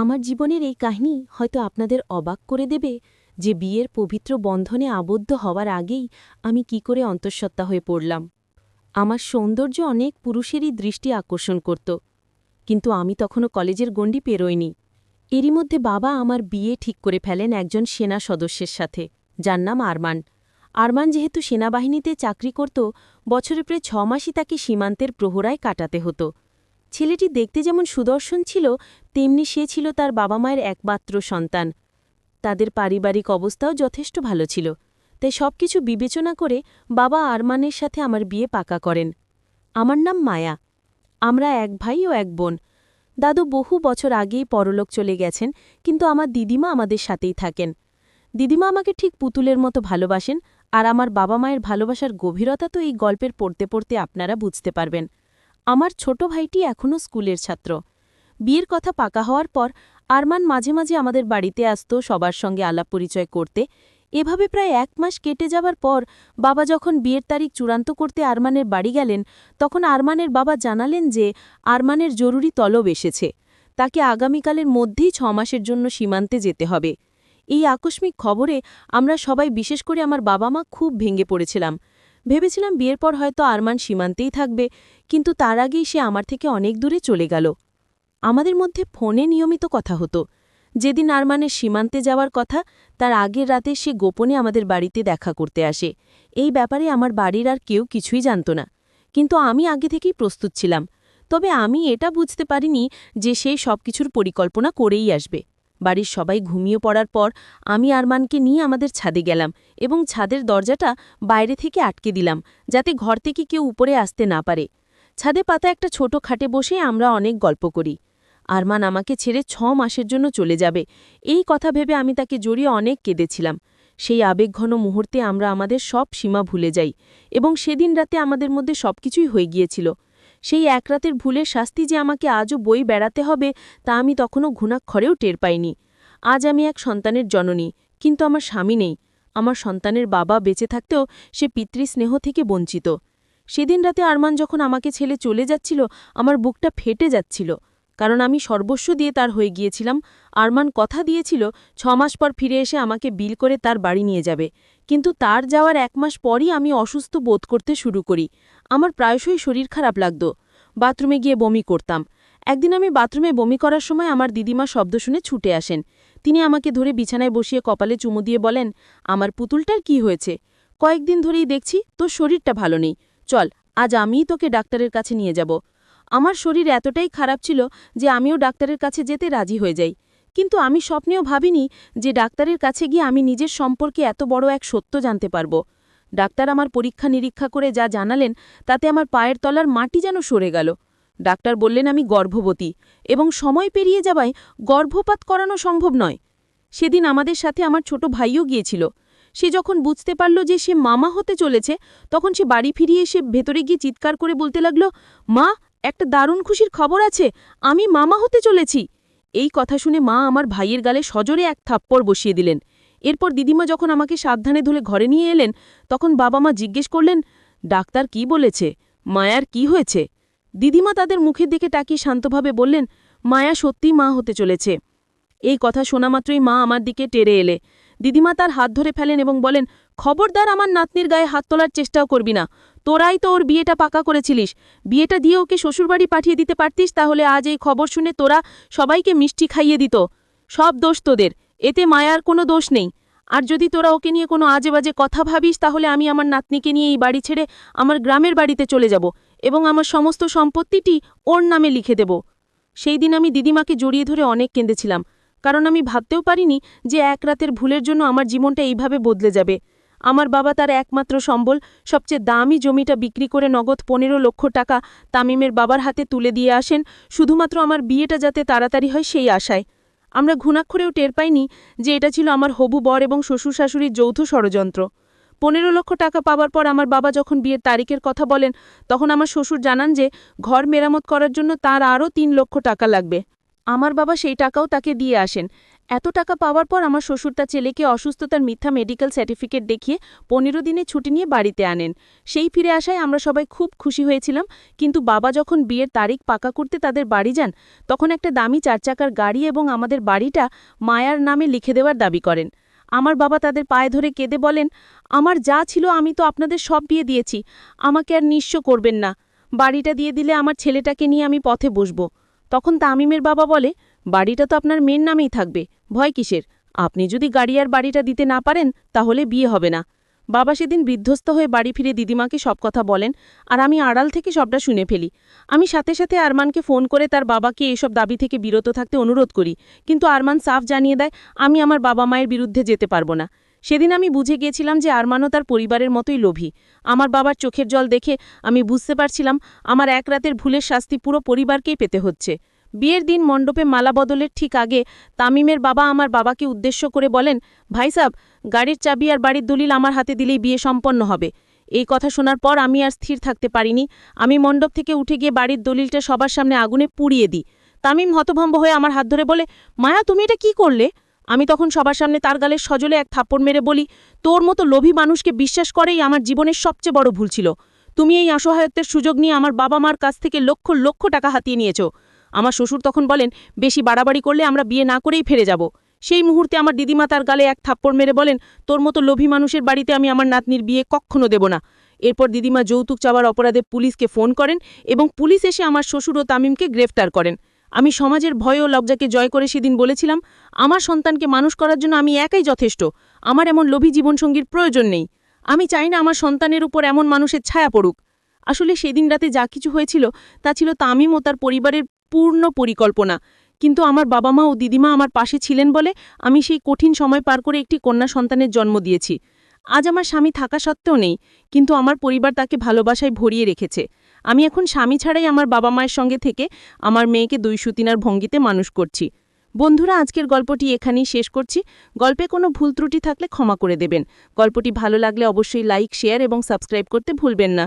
আমার জীবনের এই কাহিনী হয়তো আপনাদের অবাক করে দেবে যে বিয়ের পবিত্র বন্ধনে আবদ্ধ হওয়ার আগেই আমি কি করে অন্তঃসত্ত্বা হয়ে পড়লাম। আমার সৌন্দর্য অনেক পুরুষেরই দৃষ্টি আকর্ষণ করত, কিন্তু আমি তখনও কলেজের গণ্ডি পেরোইনি। এরই মধ্যে বাবা আমার বিয়ে ঠিক করে ফেলেন একজন সেনা সদস্যের সাথে, যার নাম আরমান। আরমান যেহেতু সেনাবাহিনীতে চাকরি করত, বছরে প্রায় 6 মাসই তাকে সীমান্তের প্রহরায় কাটাতে হতো। ছেলেটি দেখতে যেমন সুদর্শন ছিল, তেমনি সে ছিল তার বাবা মায়ের একমাত্র সন্তান। তাদের পারিবারিক অবস্থাও যথেষ্ট ভালো ছিল, তাই সবকিছু বিবেচনা করে বাবা আরমানের সাথে আমার বিয়ে পাকা করেন। আমার নাম মায়া। আমরা এক ভাই ও এক বোন। দাদু বহু বছর আগেই পরলোক চলে গেছেন, কিন্তু আমার দিদিমা আমাদের সাথেই থাকেন। দিদিমা আমাকে ঠিক পুতুলের মতো ভালোবাসেন, আর আমার বাবা মায়ের ভালোবাসার গভীরতা তো এই গল্পের পড়তে পড়তে আপনারা বুঝতে পারবেন। আমার ছোট ভাইটি এখনও স্কুলের ছাত্র। বিয়ের কথা পাকা হওয়ার পর আরমান মাঝে মাঝে আমাদের বাড়িতে আসত সবার সঙ্গে আলাপ পরিচয় করতে। এভাবে প্রায় 1 মাস কেটে যাবার পর বাবা যখন বিয়ের তারিখ চূড়ান্ত করতে আরমানের বাড়ি গেলেন, তখন আরমানের বাবা জানালেন যে আরমানের জরুরি তলব এসেছে, তাকে আগামীকালের মধ্যেই 6 মাসের জন্য সীমান্তে যেতে হবে। এই আকস্মিক খবরে আমরা সবাই, বিশেষ করে আমার বাবা মা, খুব ভেঙে পড়েছিলাম। ভেবেছিলাম বিয়ের পর হয়তো আরমান সীমান্তেই থাকবে, কিন্তু তার আগেই সে আমার থেকে অনেক দূরে চলে গেল। আমাদের মধ্যে ফোনে নিয়মিত কথা হতো। যেদিন আরমানের সীমান্তে যাওয়ার কথা, তার আগের রাতে সে গোপনে আমাদের বাড়িতে দেখা করতে আসে। এই ব্যাপারে আমার বাড়ির আর কেউ কিছুই জানত না, কিন্তু আমি আগে থেকেই প্রস্তুত ছিলাম। তবে আমি এটা বুঝতে পারিনি যে সে সবকিছুর পরিকল্পনা করেই আসবে। বাড়ির সবাই ঘুমিয়ে পড়ার পর আমি আরমানকে নিয়ে আমাদের ছাদে গেলাম এবং ছাদের দরজাটা বাইরে থেকে আটকে দিলাম, যাতে ঘর থেকে কেউ উপরে আসতে না পারে। ছাদে পাতা একটা ছোট খাটে বসে আমরা অনেক গল্প করি। আরমান আমাকে ছেড়ে 6 মাসের জন্য চলে যাবে, এই কথা ভেবে আমি তাকে জড়িয়ে অনেক কেঁদেছিলাম। সেই আবেগঘন মুহূর্তে আমরা আমাদের সব সীমা ভুলে যাই, এবং সেদিন রাতে আমাদের মধ্যে সবকিছুই হয়ে গিয়েছিল। সেই এক রাতের ভুলের শাস্তি যে আমাকে আজও বই বেড়াতে হবে, তা আমি তখনও ঘুণাক্ষরেও টের পাইনি। আজ আমি এক সন্তানের জননী, কিন্তু আমার স্বামী নেই। আমার সন্তানের বাবা বেঁচে থাকতেও সে পিতৃস্নেহ থেকে বঞ্চিত। সেদিন রাতে আরমান যখন আমাকে ছেড়ে চলে যাচ্ছিল, আমার বুকটা ফেটে যাচ্ছিল, কারণ আমি সর্বস্ব দিয়ে তার হয়ে গিয়েছিলাম। আরমান কথা দিয়েছিল 6 মাস পর ফিরে এসে আমাকে বিল করে তার বাড়ি নিয়ে যাবে, কিন্তু তার যাওয়ার 1 মাস পরই আমি অসুস্থ বোধ করতে শুরু করি। আমার প্রায়শই শরীর খারাপ লাগত, বাথরুমে গিয়ে বমি করতাম। একদিন আমি বাথরুমে বমি করার সময় আমার দিদিমা শব্দ শুনে ছুটে আসেন। তিনি আমাকে ধরে বিছানায় বসিয়ে কপালে চুমু দিয়ে বলেন, আমার পুতুলটার কি হয়েছে? কয়েকদিন ধরেই দেখছি তোর শরীরটা ভালো নেই, চল আজ আমিই তোকে ডাক্তারের কাছে নিয়ে যাব। আমার শরীর এতটাই খারাপ ছিল যে আমিও ডাক্তারের কাছে যেতে রাজি হয়ে যাই, কিন্তু আমি স্বপ্নেও ভাবিনি যে ডাক্তারের কাছে গিয়ে আমি নিজের সম্পর্কে এত বড় এক সত্য জানতে পারব। ডাক্তার আমার পরীক্ষা নিরীক্ষা করে যা জানালেন, তাতে আমার পায়ের তলার মাটি যেন সরে গেল। ডাক্তার বললেন আমি গর্ভবতী, এবং সময় পেরিয়ে যাওয়ায় গর্ভপাত করানো সম্ভব নয়। সেদিন আমাদের সাথে আমার ছোট ভাইও গিয়েছিল। সে যখন বুঝতে পারল যে সে মামা হতে চলেছে, তখন সে বাড়ি ফিরিয়ে এসে ভেতরে গিয়ে চিৎকার করে বলতে লাগল, মা, একটা দারুণ খুশির খবর আছে, আমি মামা হতে চলেছি। এই কথা শুনে মা আমার ভাইয়ের গালে সজোরে এক থাপ্পড় বসিয়ে দিলেন। এরপর দিদিমা যখন আমাকে সাবধানে ধরে ঘরে নিয়ে এলেন, তখন বাবা মা জিজ্ঞেস করলেন, ডাক্তার কি বলেছে, মায়ার কি হয়েছে? দিদিমা তাদের মুখের দিকে তাকিয়ে শান্তভাবে বললেন, মায়া সত্যিই মা হতে চলেছে। এই কথা শোনা মাত্রই মা আমার দিকে টেরে এলে। দিদিমা তার হাত ধরে ফেলেন এবং বলেন, খবরদার আমার নাতনির গায়ে হাত তোলার চেষ্টাও করবি না। তোরাই তো ওর বিয়েটা পাকা করেছিলিস। বিয়েটা দিয়ে ওকে শ্বশুরবাড়ি পাঠিয়ে দিতে পারতিস, তাহলে আজ এই খবর শুনে তোরা সবাইকে মিষ্টি খাইয়ে দিত। সব দোষ তোদের, এতে মায়ার কোনো দোষ নেই। আর যদি তোরা ওকে নিয়ে কোনো আজে বাজে কথা ভাবিস, তাহলে আমি আমার নাতনিকে নিয়ে এই বাড়ি ছেড়ে আমার গ্রামের বাড়িতে চলে যাব এবং আমার সমস্ত সম্পত্তিটি ওর নামে লিখে দেব। সেই দিন আমি দিদিমাকে জড়িয়ে ধরে অনেক কেঁদেছিলাম, কারণ আমি ভাবতেও পারিনি যে এক রাতের ভুলের জন্য আমার জীবনটা এইভাবে বদলে যাবে। আমার বাবা তার একমাত্র সম্বল, সবচেয়ে দামি জমিটা বিক্রি করে নগদ 15 লক্ষ টাকা তামিমের বাবার হাতে তুলে দিয়ে আসেন, শুধুমাত্র আমার বিয়েটা যাতে তাড়াতাড়ি হয় সেই আশায়। আমরা ঘুণাক্ষরেও টের পাইনি যে এটা ছিল আমার হবু বর এবং শ্বশুর শাশুড়ির যৌথ ষড়যন্ত্র। 15 লক্ষ টাকা পাওয়ার পর আমার বাবা যখন বিয়ের তারিখের কথা বলেন, তখন আমার শ্বশুর জানান যে ঘর মেরামত করার জন্য তার আরও 3 লক্ষ টাকা লাগবে। আমার বাবা সেই টাকাও তাকে দিয়ে আসেন। এত টাকা পাওয়ার পর আমার শ্বশুর তার ছেলেকে অসুস্থতার মিথ্যা মেডিকেল সার্টিফিকেট দেখিয়ে 15 দিনের ছুটি নিয়ে বাড়িতে আনেন। সেই ফিরে আসায় আমরা সবাই খুব খুশি হয়েছিলাম, কিন্তু বাবা যখন বিয়ের তারিখ পাকা করতে তাদের বাড়ি যান, তখন একটা দামি 4 চাকার গাড়ি এবং আমাদের বাড়িটা মায়ার নামে লিখে দেওয়ার দাবি করেন। আমার বাবা তাদের পায়ে ধরে কেঁদে বলেন, আমার যা ছিল আমি তো আপনাদের সব বিয়ে দিয়েছি, আমাকে আর নিঃস্ব করবেন না। বাড়িটা দিয়ে দিলে আমার ছেলেটাকে নিয়ে আমি পথে বসব। তখন তামিমের বাবা বলে, বাড়িটা তো আপনার মেয়ের নামেই থাকবে, ভয় কিসের? আপনি যদি গাড়ি আর বাড়িটা দিতে না পারেন তাহলে বিয়ে হবে না। বাবা সেদিন বিধ্বস্ত হয়ে বাড়ি ফিরে দিদিমাকে সব কথা বলেন, আর আমি আড়াল থেকে সবটা শুনে ফেলি। আমি সাথে সাথে আরমানকে ফোন করে তার বাবাকে এসব দাবি থেকে বিরত থাকতে অনুরোধ করি, কিন্তু আরমান সাফ জানিয়ে দেয় আমি আমার বাবা মায়ের বিরুদ্ধে যেতে পারবো না। সেদিন আমি বুঝে গিয়েছিলাম যে আরমানও তার পরিবারের মতোই লোভী। আমার বাবার চোখের জল দেখে আমি বুঝতে পারছিলাম আমার এক রাতের ভুলের শাস্তি পুরো পরিবারকেই পেতে হচ্ছে। বিয়ের দিন মণ্ডপে মালা বদলের ঠিক আগে তামিমের বাবা আমার বাবাকে উদ্দেশ্য করে বলেন, ভাই সাব, গাড়ির চাবি আর বাড়ির দলিল আমার হাতে দিলেই বিয়ে সম্পন্ন হবে। এই কথা শোনার পর আমি আর স্থির থাকতে পারিনি। আমি মণ্ডপ থেকে উঠে গিয়ে বাড়ির দলিলটা সবার সামনে আগুনে পুড়িয়ে দিই। তামিম হতভম্ব হয়ে আমার হাত ধরে বলে, মায়া, তুমি এটা কি করলে? আমি তখন সবার সামনে তার গালে সজলে এক থাপ্পড় মেরে বলি, তোর মতো লোভী মানুষকে বিশ্বাস করেই আমার জীবনের সবচেয়ে বড় ভুল ছিল। তুমি এই অসহায়ত্বের সুযোগ নিয়ে আমার বাবা মার কাছ থেকে লক্ষ লক্ষ টাকা হাতিয়ে নিয়েছ। আমার শ্বশুর তখন বলেন, বেশি বাড়াবাড়ি করলে আমরা বিয়ে না করেই ফিরে যাব। সেই মুহূর্তে আমার দিদিমা তার গালে এক থাপ্পড় মেরে বলেন, তোর মতো লোভী মানুষের বাড়িতে আমি আমার নাতনির বিয়ে কখনো দেব না। এরপর দিদিমা যৌতুক চাওয়ার অপরাধে পুলিশকে ফোন করেন এবং পুলিশ এসে আমার শ্বশুর ও তামিমকে গ্রেফতার করেন। আমি সমাজের ভয় ও লজ্জাকে জয় করে সেদিন বলেছিলাম, আমার সন্তানকে মানুষ করার জন্য আমি একাই যথেষ্ট। আমার এমন লোভী জীবনসঙ্গীর প্রয়োজন নেই। আমি চাই না আমার সন্তানের উপর এমন মানুষের ছায়া পড়ুক। আসলে সেদিন রাতে যা কিছু হয়েছিল তা ছিল তামিম ও তার পরিবারের পূর্ণ পরিকল্পনা, কিন্তু আমার বাবা মা ও দিদিমা আমার পাশে ছিলেন বলে আমি সেই কঠিন সময় পার করে একটি কন্যা সন্তানের জন্ম দিয়েছি। আজ আমার স্বামী থাকা সত্ত্বেও নেই, কিন্তু আমার পরিবার তাকে ভালোবাসায় ভরিয়ে রেখেছে। আমি এখন স্বামী ছাড়াই আমার বাবা মায়ের সঙ্গে থেকে আমার মেয়েকে দুই সুতিনার ভঙ্গিতে মানুষ করছি। বন্ধুরা, আজকের গল্পটি এখানেই শেষ করছি। গল্পে কোনো ভুল ত্রুটি থাকলে ক্ষমা করে দেবেন। গল্পটি ভালো লাগলে অবশ্যই লাইক, শেয়ার এবং সাবস্ক্রাইব করতে ভুলবেন না।